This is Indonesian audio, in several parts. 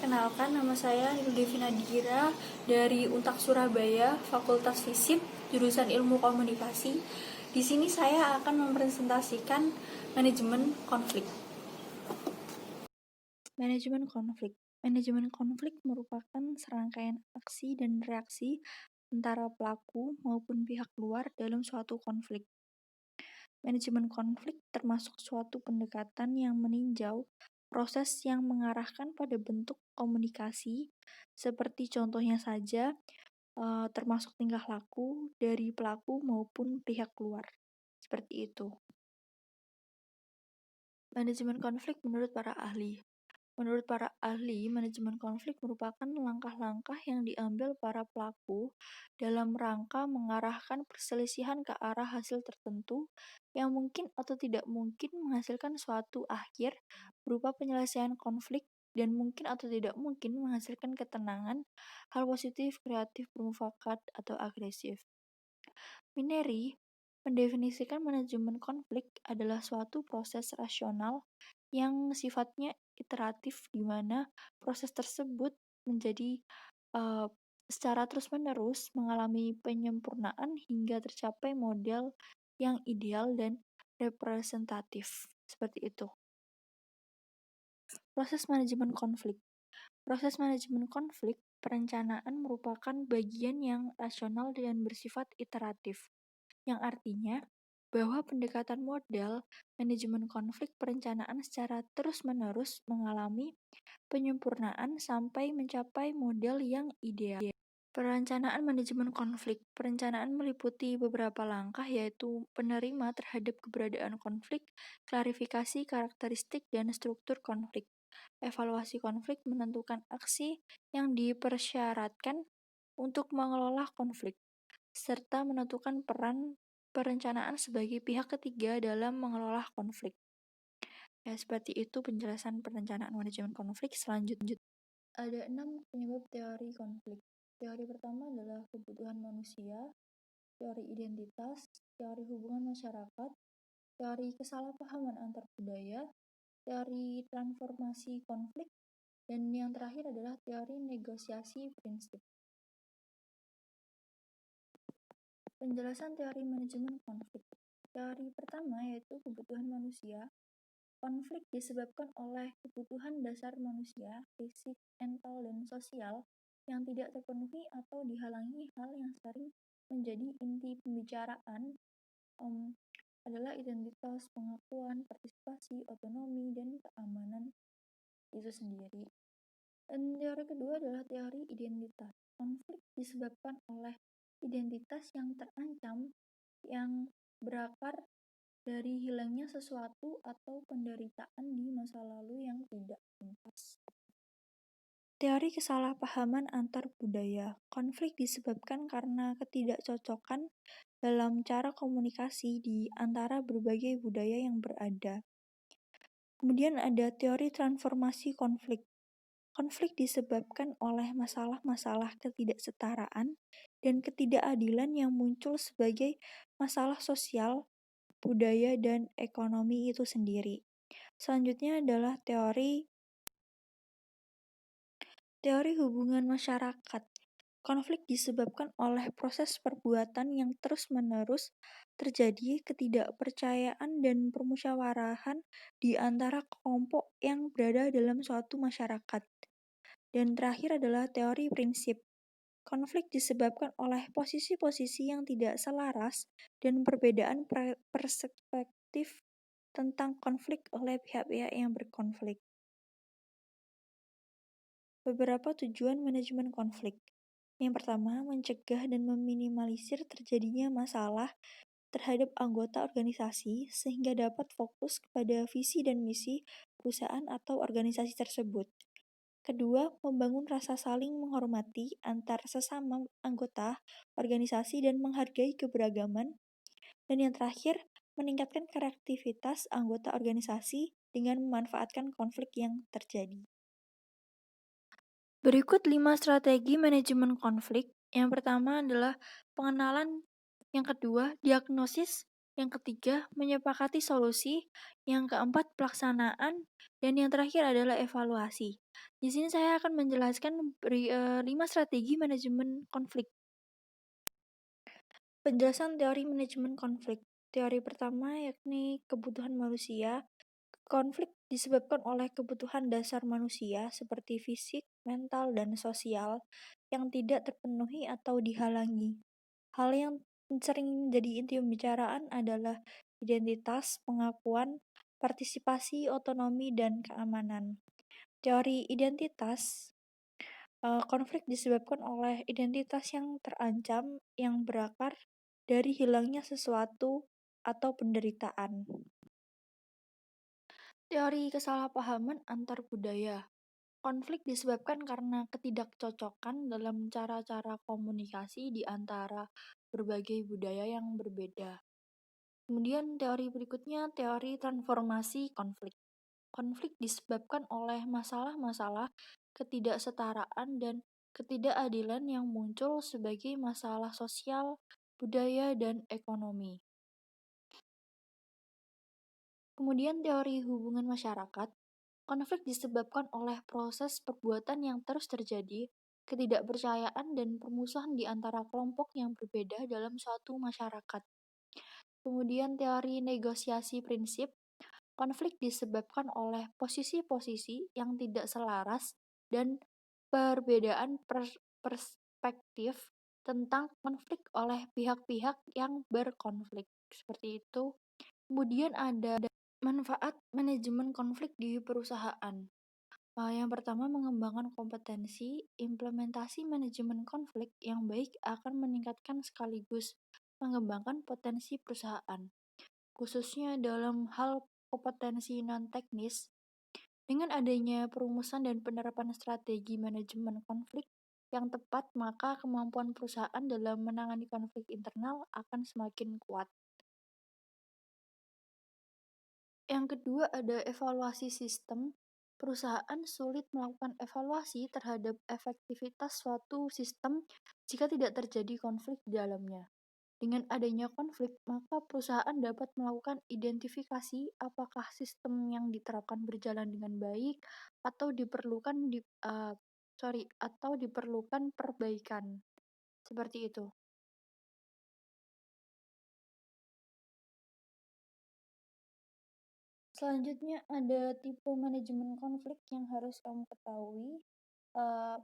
Perkenalkan, nama saya Devi Nadira dari Untak Surabaya, Fakultas Fisip, jurusan Ilmu Komunikasi. Di sini saya akan mempresentasikan manajemen konflik. Manajemen konflik. Manajemen konflik merupakan serangkaian aksi dan reaksi antara pelaku maupun pihak luar dalam suatu konflik. Manajemen konflik termasuk suatu pendekatan yang meninjau proses yang mengarahkan pada bentuk komunikasi, seperti contohnya saja termasuk tingkah laku dari pelaku maupun pihak luar. Seperti itu. Manajemen konflik menurut para ahli. Menurut para ahli, manajemen konflik merupakan langkah-langkah yang diambil para pelaku dalam rangka mengarahkan perselisihan ke arah hasil tertentu yang mungkin atau tidak mungkin menghasilkan suatu akhir berupa penyelesaian konflik dan mungkin atau tidak mungkin menghasilkan ketenangan, hal positif, kreatif, bermufakat, atau agresif. Mineri mendefinisikan manajemen konflik adalah suatu proses rasional yang sifatnya iteratif di mana proses tersebut menjadi secara terus-menerus mengalami penyempurnaan hingga tercapai model yang ideal dan representatif. Seperti itu. Proses manajemen konflik. Proses manajemen konflik perencanaan merupakan bagian yang rasional dan bersifat iteratif, yang artinya bahwa pendekatan model manajemen konflik perencanaan secara terus-menerus mengalami penyempurnaan sampai mencapai model yang ideal. Perencanaan manajemen konflik. Perencanaan meliputi beberapa langkah, yaitu penerima terhadap keberadaan konflik, klarifikasi karakteristik dan struktur konflik, evaluasi konflik, menentukan aksi yang dipersyaratkan untuk mengelola konflik, serta menentukan peran perencanaan sebagai pihak ketiga dalam mengelola konflik. Ya, seperti itu penjelasan perencanaan manajemen konflik. Selanjutnya, ada 6 penyebab teori konflik. Teori pertama adalah kebutuhan manusia, teori identitas, teori hubungan masyarakat, teori kesalahpahaman antar budaya, teori transformasi konflik, dan yang terakhir adalah teori negosiasi prinsip. Penjelasan teori manajemen konflik. Teori pertama yaitu kebutuhan manusia. Konflik disebabkan oleh kebutuhan dasar manusia, fisik, mental, dan sosial yang tidak terpenuhi atau dihalangi. Hal yang sering menjadi inti pembicaraan adalah identitas, pengakuan, partisipasi, otonomi, dan keamanan itu sendiri. Dan teori kedua adalah teori identitas. Konflik disebabkan oleh identitas yang terancam yang berakar dari hilangnya sesuatu atau penderitaan di masa lalu yang tidak tuntas. Teori kesalahpahaman antar budaya. Konflik disebabkan karena ketidakcocokan dalam cara komunikasi di antara berbagai budaya yang berada. Kemudian ada teori transformasi konflik. Konflik disebabkan oleh masalah-masalah ketidaksetaraan dan ketidakadilan yang muncul sebagai masalah sosial, budaya, dan ekonomi itu sendiri. Selanjutnya adalah teori hubungan masyarakat. Konflik disebabkan oleh proses perbuatan yang terus-menerus terjadi, ketidakpercayaan dan permusyawarahan di antara kelompok yang berada dalam suatu masyarakat. Dan terakhir adalah teori prinsip. Konflik disebabkan oleh posisi-posisi yang tidak selaras dan perbedaan perspektif tentang konflik oleh pihak-pihak yang berkonflik. Beberapa tujuan manajemen konflik. Yang pertama, mencegah dan meminimalisir terjadinya masalah terhadap anggota organisasi sehingga dapat fokus kepada visi dan misi perusahaan atau organisasi tersebut. Kedua, membangun rasa saling menghormati antar sesama anggota organisasi dan menghargai keberagaman. Dan yang terakhir, meningkatkan kreativitas anggota organisasi dengan memanfaatkan konflik yang terjadi. Berikut 5 strategi manajemen konflik. Yang pertama adalah pengenalan, yang kedua diagnosis, Yang ketiga, menyepakati solusi. Yang keempat, pelaksanaan. Dan yang terakhir adalah evaluasi. Di sini saya akan menjelaskan 5 strategi manajemen konflik. Penjelasan teori manajemen konflik. Teori pertama yakni kebutuhan manusia. Konflik disebabkan oleh kebutuhan dasar manusia seperti fisik, mental, dan sosial yang tidak terpenuhi atau dihalangi. Hal yang sering menjadi inti pembicaraan adalah identitas, pengakuan, partisipasi, otonomi, dan keamanan. Teori identitas, konflik disebabkan oleh identitas yang terancam yang berakar dari hilangnya sesuatu atau penderitaan. Teori kesalahpahaman antar budaya. Konflik disebabkan karena ketidakcocokan dalam cara-cara komunikasi di antara berbagai budaya yang berbeda. Kemudian teori berikutnya, teori transformasi konflik. Konflik disebabkan oleh masalah-masalah ketidaksetaraan dan ketidakadilan yang muncul sebagai masalah sosial, budaya, dan ekonomi. Kemudian teori hubungan masyarakat. Konflik disebabkan oleh proses perbuatan yang terus terjadi, ketidakpercayaan dan permusuhan di antara kelompok yang berbeda dalam suatu masyarakat. Kemudian teori negosiasi prinsip. Konflik disebabkan oleh posisi-posisi yang tidak selaras dan perbedaan perspektif tentang konflik oleh pihak-pihak yang berkonflik. Seperti itu. Kemudian ada manfaat manajemen konflik di perusahaan. Yang pertama, mengembangkan kompetensi. Implementasi manajemen konflik yang baik akan meningkatkan sekaligus mengembangkan potensi perusahaan, khususnya dalam hal kompetensi non-teknis. Dengan adanya perumusan dan penerapan strategi manajemen konflik yang tepat, maka kemampuan perusahaan dalam menangani konflik internal akan semakin kuat. Yang kedua ada evaluasi sistem. Perusahaan sulit melakukan evaluasi terhadap efektivitas suatu sistem jika tidak terjadi konflik di dalamnya. Dengan adanya konflik, maka perusahaan dapat melakukan identifikasi apakah sistem yang diterapkan berjalan dengan baik atau diperlukan perbaikan. Seperti itu. Selanjutnya ada tipe manajemen konflik yang harus kamu ketahui.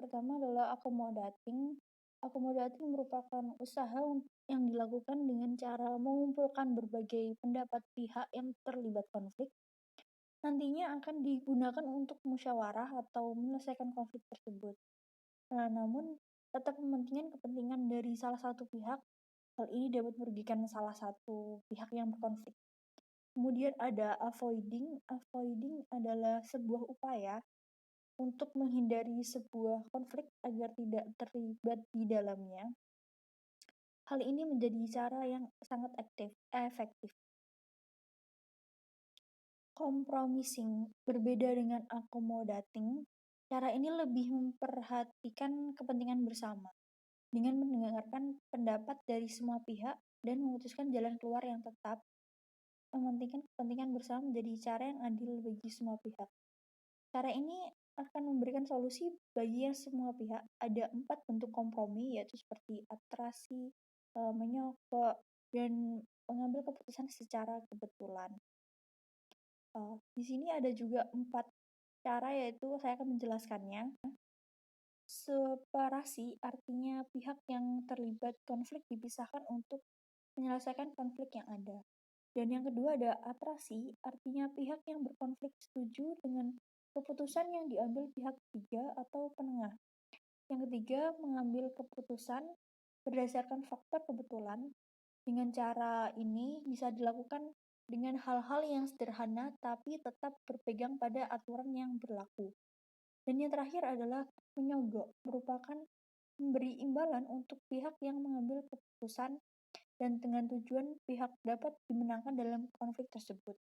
Pertama adalah accommodating. Accommodating merupakan usaha yang dilakukan dengan cara mengumpulkan berbagai pendapat pihak yang terlibat konflik. Nantinya akan digunakan untuk musyawarah atau menyelesaikan konflik tersebut. Namun tetap mementingkan kepentingan dari salah satu pihak. Hal ini dapat merugikan salah satu pihak yang berkonflik. Kemudian ada avoiding. Avoiding adalah sebuah upaya untuk menghindari sebuah konflik agar tidak terlibat di dalamnya. Hal ini menjadi cara yang sangat efektif. Compromising berbeda dengan accommodating. Cara ini lebih memperhatikan kepentingan bersama dengan mendengarkan pendapat dari semua pihak dan memutuskan jalan keluar yang tetap. Mementingkan kepentingan bersama menjadi cara yang adil bagi semua pihak. Cara ini akan memberikan solusi bagi yang semua pihak. Ada 4 bentuk kompromi, yaitu seperti atrasi, menyokok, dan mengambil keputusan secara kebetulan. Di sini ada juga 4 cara, yaitu saya akan menjelaskannya. Separasi artinya pihak yang terlibat konflik dipisahkan untuk menyelesaikan konflik yang ada. Dan yang kedua ada atrasi, artinya pihak yang berkonflik setuju dengan keputusan yang diambil pihak ketiga atau penengah. Yang ketiga, mengambil keputusan berdasarkan faktor kebetulan. Dengan cara ini bisa dilakukan dengan hal-hal yang sederhana tapi tetap berpegang pada aturan yang berlaku. Dan yang terakhir adalah menyogok, merupakan memberi imbalan untuk pihak yang mengambil keputusan dan dengan tujuan pihak dapat dimenangkan dalam konflik tersebut.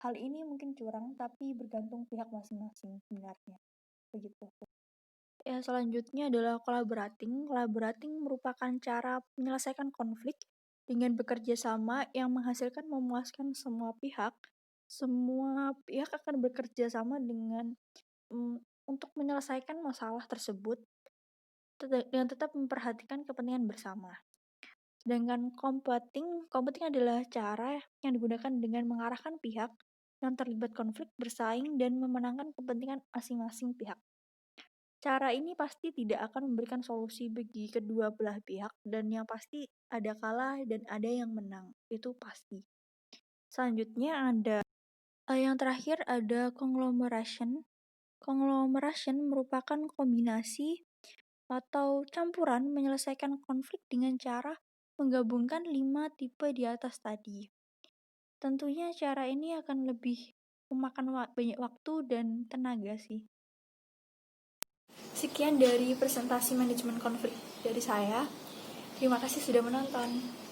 Hal ini mungkin curang, tapi bergantung pihak masing-masing sebenarnya. Begitu. Ya, selanjutnya adalah collaborating. Collaborating merupakan cara menyelesaikan konflik Dengan bekerja sama yang menghasilkan memuaskan semua pihak akan bekerja sama untuk menyelesaikan masalah tersebut dan tetap memperhatikan kepentingan bersama. Sedangkan competing adalah cara yang digunakan dengan mengarahkan pihak yang terlibat konflik bersaing dan memenangkan kepentingan masing-masing pihak. Cara ini pasti tidak akan memberikan solusi bagi kedua belah pihak dan yang pasti ada kalah dan ada yang menang. Itu pasti. Selanjutnya yang terakhir ada conglomeration. Conglomeration merupakan kombinasi atau campuran menyelesaikan konflik dengan cara menggabungkan 5 tipe di atas tadi. Tentunya cara ini akan lebih memakan banyak waktu dan tenaga sih. Sekian dari presentasi manajemen konflik dari saya. Terima kasih sudah menonton.